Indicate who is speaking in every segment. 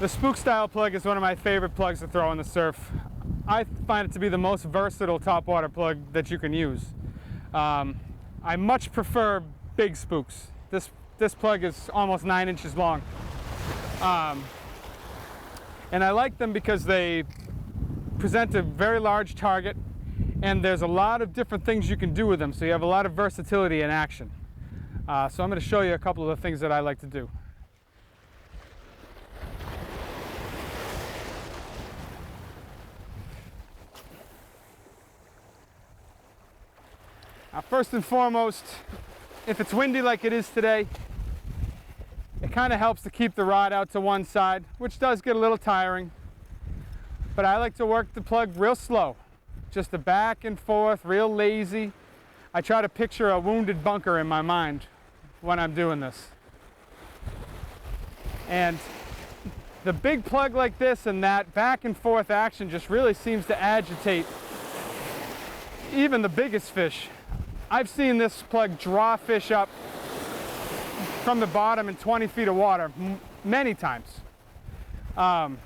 Speaker 1: The Spook style plug is one of my favorite plugs to throw in the surf. I find it to be the most versatile topwater plug that you can use. I much prefer big spooks. This plug is almost 9 inches long. And I like them because they present a very large target, and there's a lot of different things you can do with them, so you have a lot of versatility in action. So I'm going to show you a couple of the things that I like to do. Now, first and foremost, if it's windy like it is today, it kind of helps to keep the rod out to one side, which does get a little tiring. But I like to work the plug real slow, just a back and forth, real lazy. I try to picture a wounded bunker in my mind when I'm doing this. And the big plug like this and that back and forth action just really seems to agitate even the biggest fish. I've seen this plug draw fish up from the bottom in 20 feet of water many times. Now,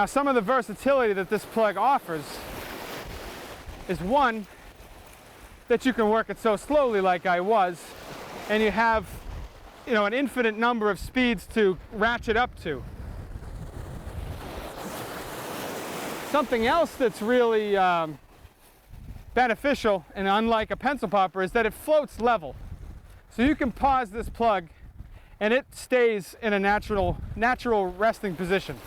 Speaker 1: some of the versatility that this plug offers is, one, that you can work it so slowly like I was, and you have, an infinite number of speeds to ratchet up to. Something else that's really beneficial, and unlike a pencil popper, is that it floats level. So you can pause this plug and it stays in a natural resting position.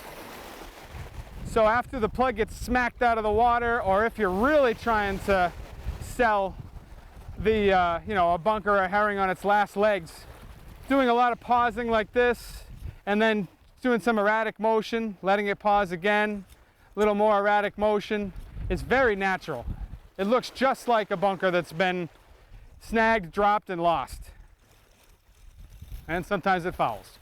Speaker 1: So after the plug gets smacked out of the water, or if you're really trying to sell the a bunker or a herring on its last legs, doing a lot of pausing like this and then doing some erratic motion, letting it pause again, a little more erratic motion, is very natural. It looks just like a bunker that's been snagged, dropped, and lost. And sometimes it fouls.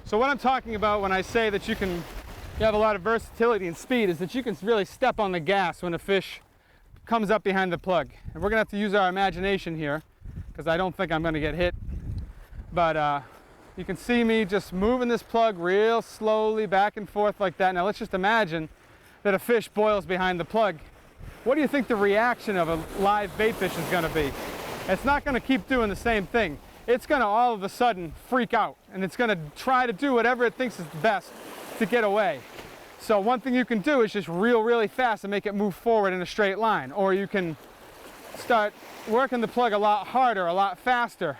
Speaker 1: So what I'm talking about when I say that you have a lot of versatility and speed is that you can really step on the gas when a fish comes up behind the plug. And we're gonna have to use our imagination here, because I don't think I'm gonna get hit. But you can see me just moving this plug real slowly back and forth like that. Now let's just imagine that a fish boils behind the plug. What do you think the reaction of a live bait fish is going to be? It's not going to keep doing the same thing. It's going to all of a sudden freak out, and it's going to try to do whatever it thinks is best to get away. So one thing you can do is just reel really fast and make it move forward in a straight line. Or you can start working the plug a lot harder, a lot faster,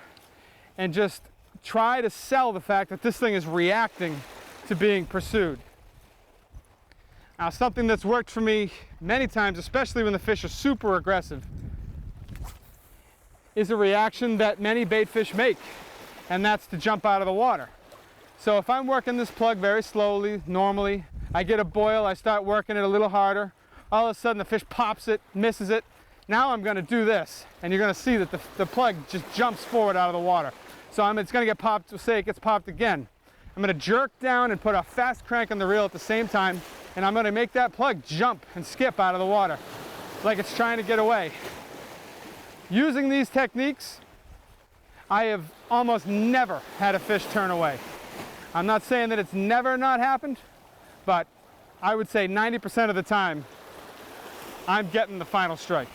Speaker 1: and just try to sell the fact that this thing is reacting to being pursued. Now, something that's worked for me many times, especially when the fish are super aggressive, is a reaction that many bait fish make, and that's to jump out of the water. So if I'm working this plug very slowly, normally, I get a boil, I start working it a little harder, all of a sudden the fish pops it, misses it. Now I'm going to do this, and you're going to see that the plug just jumps forward out of the water. So it's going to get popped, say it gets popped again. I'm going to jerk down and put a fast crank on the reel at the same time, and I'm going to make that plug jump and skip out of the water like it's trying to get away. Using these techniques, I have almost never had a fish turn away. I'm not saying that it's never not happened, but I would say 90% of the time I'm getting the final strike.